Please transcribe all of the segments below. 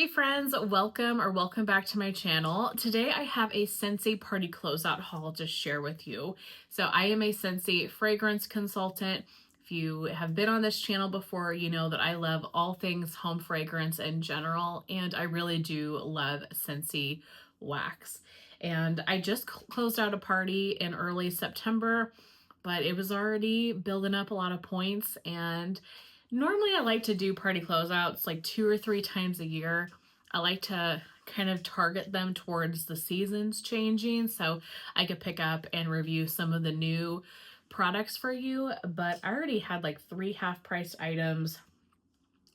Hey friends, welcome back to my channel. Today I have a Scentsy party closeout haul to share with you. So I am a Scentsy fragrance consultant. If you have been on this channel before, you know that I love all things home fragrance in general, and I really do love Scentsy wax. And I just closed out a party in early September, but it was already building up a lot of points, and normally I like to do party closeouts like 2 or 3 times a year. I like to kind of target them towards the seasons changing so I could pick up and review some of the new products for you. But I already had like 3 half-priced items,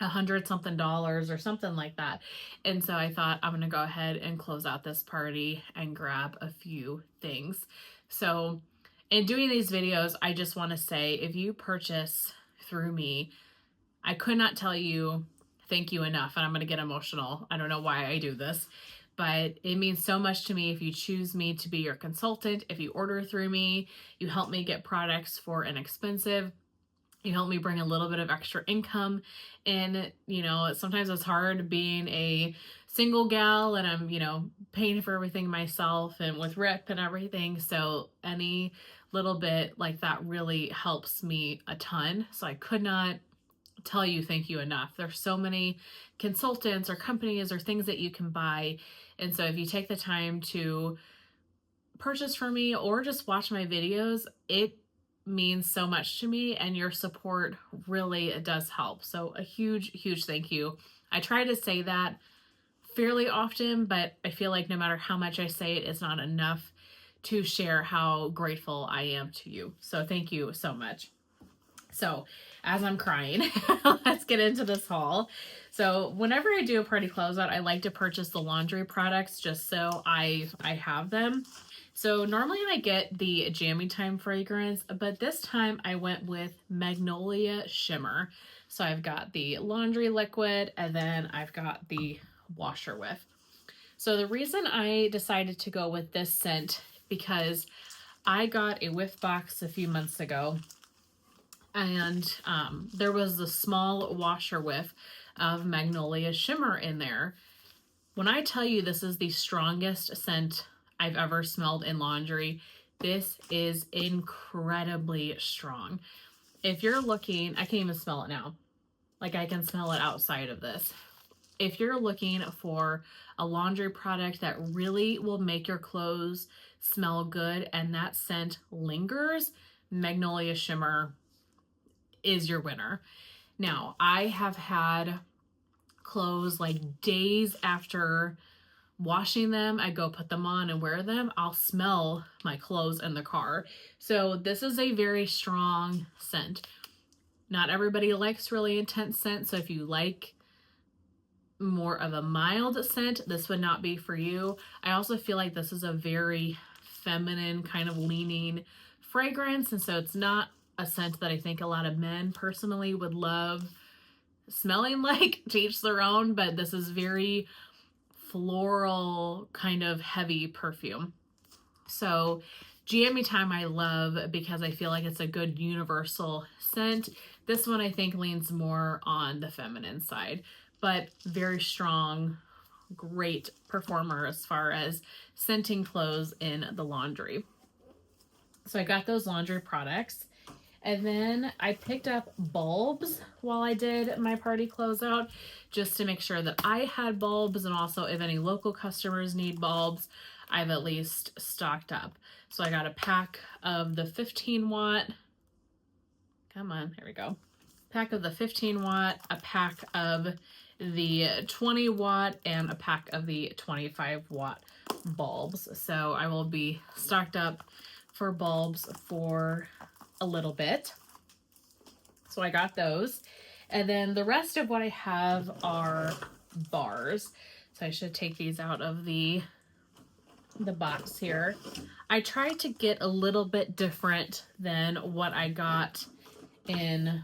$100 something or something like that. And so I thought I'm gonna go ahead and close out this party and grab a few things. So in doing these videos, I just want to say, if you purchase through me, I could not tell you thank you enough, and I'm going to get emotional. I don't know why I do this, but it means so much to me if you choose me to be your consultant. If you order through me, you help me get products for inexpensive. You help me bring a little bit of extra income. And, sometimes it's hard being a single gal and I'm, paying for everything myself and with RIP and everything. So any little bit like that really helps me a ton. So I could not tell you thank you enough. There's so many consultants or companies or things that you can buy. And so if you take the time to purchase from me or just watch my videos, it means so much to me, and your support really does help. So a huge thank you. I try to say that fairly often, but I feel like no matter how much I say it, it's not enough to share how grateful I am to you. So thank you so much. So as I'm crying, let's get into this haul. So whenever I do a party closeout, I like to purchase the laundry products just so I have them. So normally I get the Jammy Time fragrance, but this time I went with Magnolia Shimmer. So I've got the laundry liquid, and then I've got the washer whiff. So the reason I decided to go with this scent, because I got a whiff box a few months ago, and there was the small washer whiff of Magnolia Shimmer in there. When I tell you this is the strongest scent I've ever smelled in laundry, this is incredibly strong. If you're looking, I can't even smell it now. Like, I can smell it outside of this. If you're looking for a laundry product that really will make your clothes smell good and that scent lingers, Magnolia Shimmer is your winner. Now, I have had clothes like days after washing them, I go put them on and wear them, I'll smell my clothes in the car. So this is a very strong scent. Not everybody likes really intense scent, so if you like more of a mild scent, this would not be for you. I also feel like this is a very feminine kind of leaning fragrance, and so it's not a scent that I think a lot of men personally would love smelling like, to each their own, but this is very floral, kind of heavy perfume. So Jammy Time I love because I feel like it's a good universal scent. This one I think leans more on the feminine side, but very strong, great performer as far as scenting clothes in the laundry. So I got those laundry products. And then I picked up bulbs while I did my party closeout, just to make sure that I had bulbs, and also if any local customers need bulbs, I've at least stocked up. So I got a pack of the 15 watt. Come on, here we go. Pack of the 15 watt, a pack of the 20 watt, and a pack of the 25 watt bulbs. So I will be stocked up for bulbs for a little bit. So I got those. And then the rest of what I have are bars. So I should take these out of the box here. I tried to get a little bit different than what I got in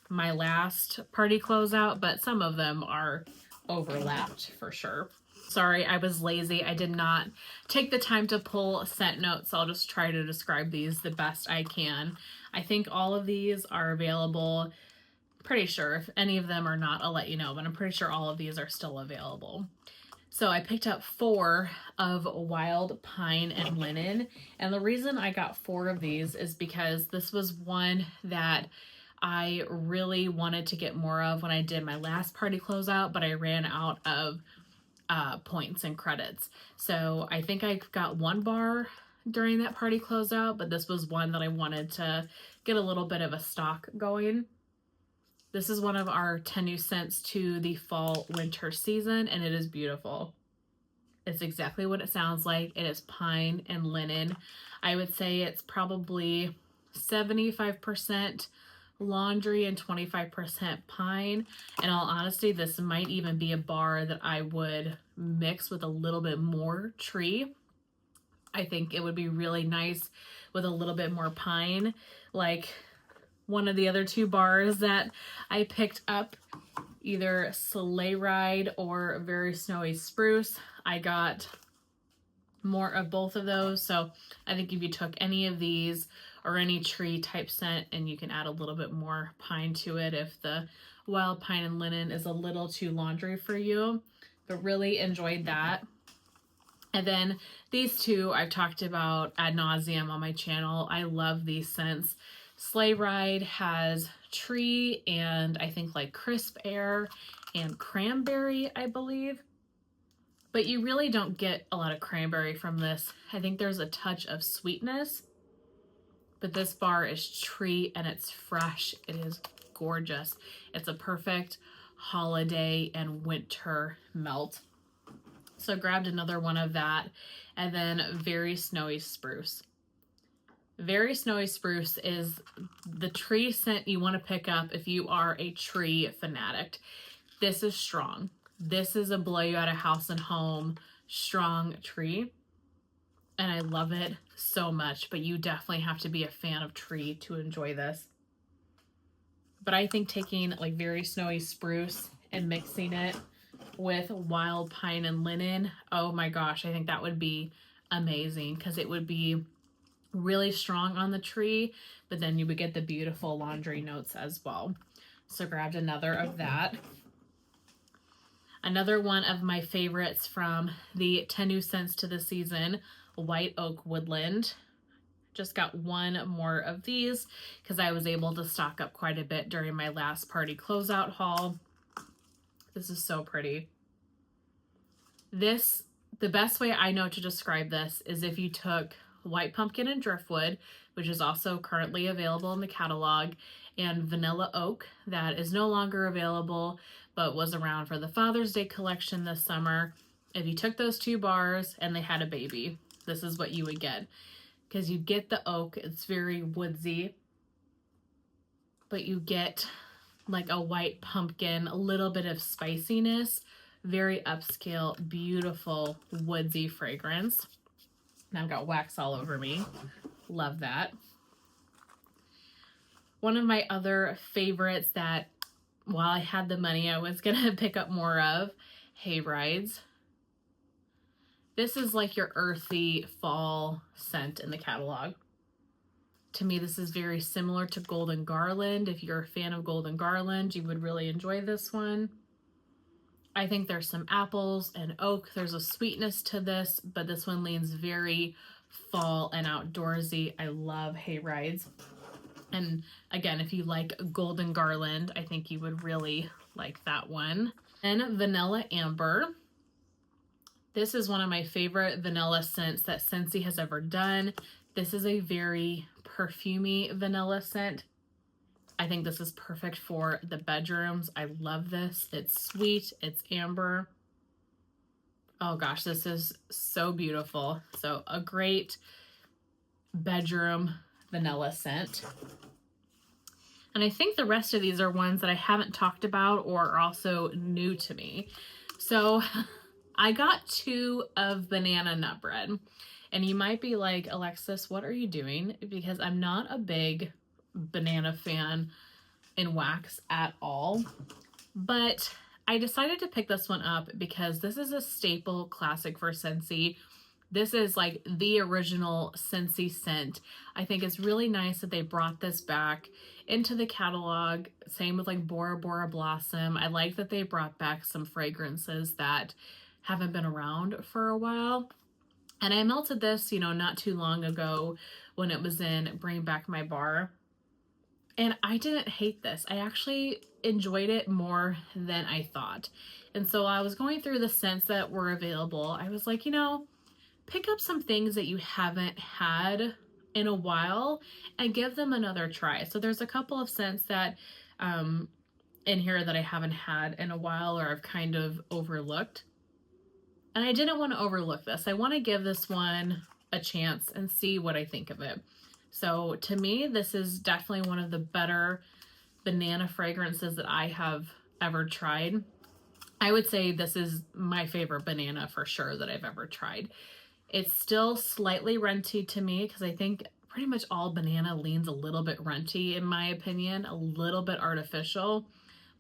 my last party closeout, but some of them are overlapped for sure. Sorry, I was lazy. I did not take the time to pull scent notes. So I'll just try to describe these the best I can. I think all of these are available pretty sure. If any of them are not, I'll let you know, but I'm pretty sure all of these are still available. So I picked up 4 of Wild Pine and Linen. And the reason I got 4 of these is because this was one that I really wanted to get more of when I did my last party closeout, but I ran out of points and credits. So I think I got 1 bar during that party closeout, but this was one that I wanted to get a little bit of a stock going. This is one of our 10 new scents to the fall winter season, and it is beautiful. It's exactly what it sounds like. It is pine and linen. I would say it's probably 75% laundry and 25% pine. In all honesty, this might even be a bar that I would mix with a little bit more tree. I think it would be really nice with a little bit more pine. Like one of the other 2 bars that I picked up, either Sleigh Ride or Very Snowy Spruce. I got more of both of those. So I think if you took any of these or any tree type scent, and you can add a little bit more pine to it if the Wild Pine and Linen is a little too laundry for you. But really enjoyed that. And then these 2 I've talked about ad nauseum on my channel. I love these scents. Sleigh Ride has tree and I think like crisp air and cranberry, I believe. But you really don't get a lot of cranberry from this. I think there's a touch of sweetness. But this bar is tree and it's fresh. It is gorgeous. It's a perfect holiday and winter melt. So grabbed another one of that. And then Very Snowy Spruce. Very Snowy Spruce is the tree scent you want to pick up if you are a tree fanatic. This is strong. This is a blow you out of house and home strong tree. And I love it so much, but you definitely have to be a fan of tree to enjoy this. But I think taking like Very Snowy Spruce and mixing it with Wild Pine and Linen, oh my gosh, I think that would be amazing, because it would be really strong on the tree, but then you would get the beautiful laundry notes as well. So grabbed another of that. Another one of my favorites from the 10 new scents to the season, White Oak Woodland. Just got 1 more of these because I was able to stock up quite a bit during my last party closeout haul. This is so pretty. This, the best way I know to describe this is if you took White Pumpkin and Driftwood, which is also currently available in the catalog, and Vanilla Oak, that is no longer available, but was around for the Father's Day collection this summer. If you took those 2 bars and they had a baby, this is what you would get. Because you get the oak, it's very woodsy, but you get like a white pumpkin, a little bit of spiciness, very upscale, beautiful woodsy fragrance. Now I've got wax all over me. Love that. One of my other favorites that, while I had the money, I was gonna pick up more of, Hay Rides. This is like your earthy fall scent in the catalog. To me, this is very similar to Golden Garland. If you're a fan of Golden Garland, you would really enjoy this one. I think there's some apples and oak. There's a sweetness to this, but this one leans very fall and outdoorsy. I love Hay Rides. And again, if you like Golden Garland, I think you would really like that one. And Vanilla Amber. This is one of my favorite vanilla scents that Scentsy has ever done. This is a very perfumey vanilla scent. I think this is perfect for the bedrooms. I love this. It's sweet, it's amber. Oh gosh, this is so beautiful. So a great bedroom vanilla scent. And I think the rest of these are ones that I haven't talked about or are also new to me. So I got 2 of Banana Nut Bread. And you might be like, Alexis, what are you doing? Because I'm not a big banana fan in wax at all. But I decided to pick this one up because this is a staple classic for Scentsy. This is like the original Scentsy scent. I think it's really nice that they brought this back into the catalog. Same with like Bora Bora Blossom. I like that they brought back some fragrances that haven't been around for a while. And I melted this, you know, not too long ago when it was in Bring Back My Bar. And I didn't hate this. I actually enjoyed it more than I thought. And so I was going through the scents that were available. I was like, you know, pick up some things that you haven't had in a while and give them another try. So there's a couple of scents that in here that I haven't had in a while or I've kind of overlooked. And I didn't want to overlook this. I want to give this one a chance and see what I think of it. So to me, this is definitely one of the better banana fragrances that I have ever tried. I would say this is my favorite banana for sure that I've ever tried. It's still slightly runty to me because I think pretty much all banana leans a little bit runty in my opinion, a little bit artificial,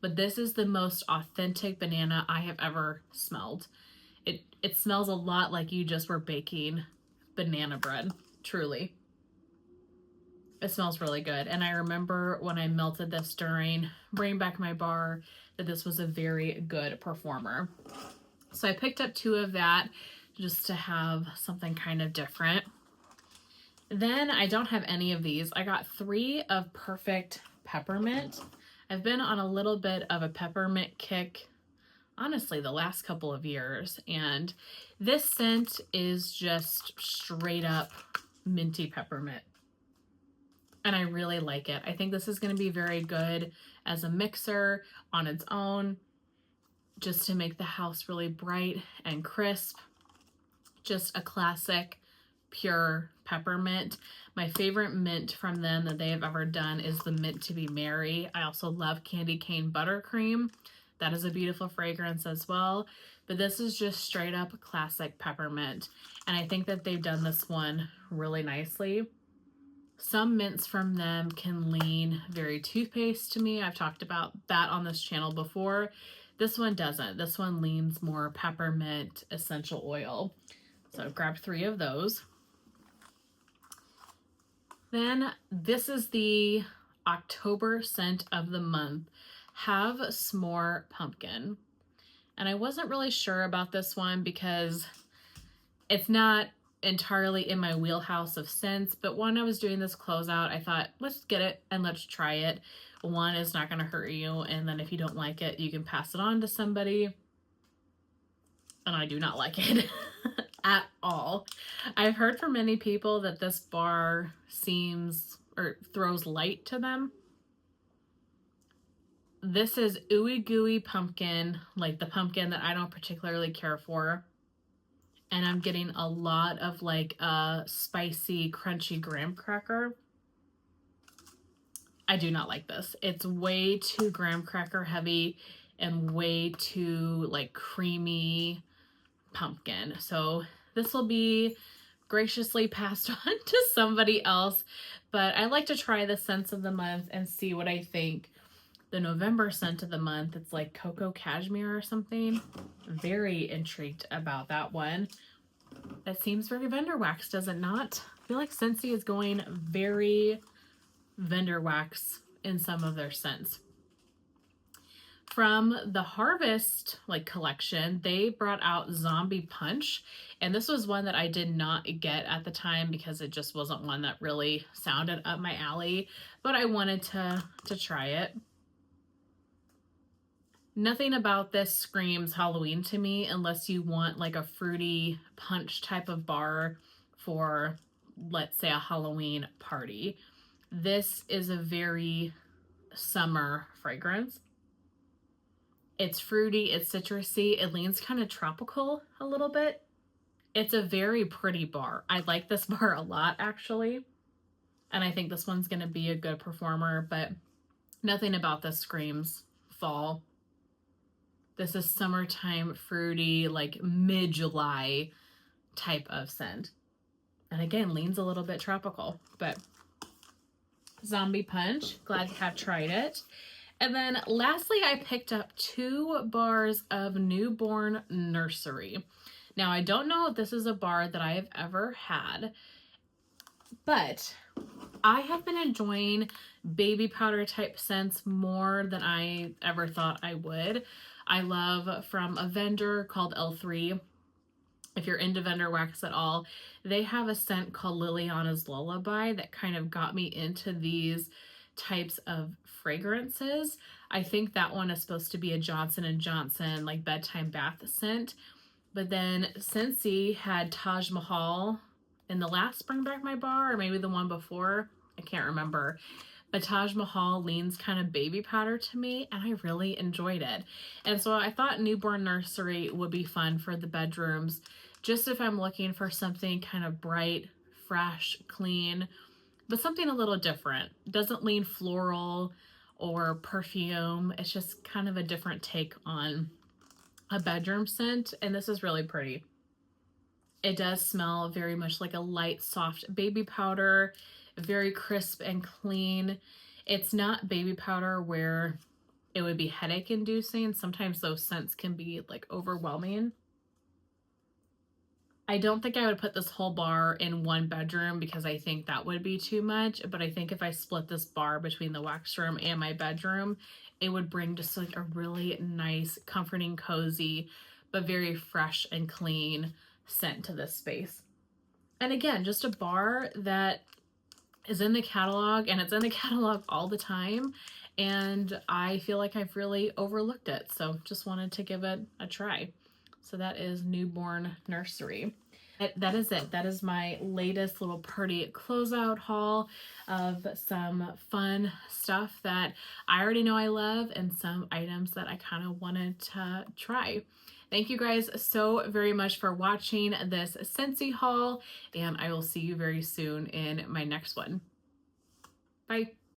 but this is the most authentic banana I have ever smelled. It smells a lot like you just were baking banana bread, truly. It smells really good. And I remember when I melted this during Bring Back My Bar that this was a very good performer. So I picked up 2 of that just to have something kind of different. Then I don't have any of these. I got 3 of Perfect Peppermint. I've been on a little bit of a peppermint kick, honestly, the last couple of years. And this scent is just straight up minty peppermint. And I really like it. I think this is going to be very good as a mixer on its own, just to make the house really bright and crisp. Just a classic pure peppermint. My favorite mint from them that they have ever done is the Mint to Be Merry. I also love Candy Cane Buttercream. That is a beautiful fragrance as well. But this is just straight up classic peppermint. And I think that they've done this one really nicely. Some mints from them can lean very toothpaste to me. I've talked about that on this channel before. This one doesn't. This one leans more peppermint essential oil. So I've grabbed 3 of those. Then this is the October scent of the month, Have S'more Pumpkin. And I wasn't really sure about this one because it's not entirely in my wheelhouse of scents, but when I was doing this closeout, I thought, let's get it and let's try it. One, is not going to hurt you, and then if you don't like it, you can pass it on to somebody. And I do not like it at all. I've heard from many people that this bar seems or throws light to them. This is ooey gooey pumpkin, like the pumpkin that I don't particularly care for. And I'm getting a lot of like a spicy, crunchy graham cracker. I do not like this. It's way too graham cracker heavy and way too like creamy pumpkin. So this will be graciously passed on to somebody else, but I like to try the scents of the month and see what I think. The November scent of the month, it's like cocoa cashmere or something. Very intrigued about that one. That seems very vendor wax, does it not? I feel like Scentsy is going very vendor wax in some of their scents. From the Harvest collection, they brought out Zombie Punch, and this was one that I did not get at the time because it just wasn't one that really sounded up my alley, but I wanted to try it. Nothing about this screams Halloween to me unless you want like a fruity punch type of bar for, let's say, a Halloween party. This is a very summer fragrance. It's fruity, it's citrusy, it leans kind of tropical a little bit. It's a very pretty bar. I like this bar a lot, actually. And I think this one's going to be a good performer, but nothing about this screams fall. This is summertime fruity, like mid-July type of scent. And again, leans a little bit tropical, but Zombie Punch, glad to have tried it. And then lastly, I picked up 2 bars of Newborn Nursery. Now, I don't know if this is a bar that I have ever had, but I have been enjoying baby powder type scents more than I ever thought I would. I love from a vendor called L3. If you're into vendor wax at all, they have a scent called Liliana's Lullaby that kind of got me into these types of fragrances. I think that one is supposed to be a Johnson & Johnson like bedtime bath scent. But then Scentsy had Taj Mahal in the last Bring Back My Bar, or maybe the one before. I can't remember. But Taj Mahal leans kind of baby powder to me, and I really enjoyed it. And so I thought Newborn Nursery would be fun for the bedrooms, just if I'm looking for something kind of bright, fresh, clean, but something a little different. It doesn't lean floral or perfume. It's just kind of a different take on a bedroom scent, and this is really pretty. It does smell very much like a light, soft baby powder, very crisp and clean. It's not baby powder where it would be headache inducing. Sometimes those scents can be like overwhelming. I don't think I would put this whole bar in one bedroom because I think that would be too much. But I think if I split this bar between the wax room and my bedroom, it would bring just like a really nice, comforting, cozy, but very fresh and clean scent to this space. And again, just a bar that is in the catalog, and it's in the catalog all the time. And I feel like I've really overlooked it. So just wanted to give it a try. So that is Newborn Nursery. That is it. That is my latest little party closeout haul of some fun stuff that I already know I love and some items that I kind of wanted to try. Thank you guys so very much for watching this Scentsy haul, and I will see you very soon in my next one. Bye.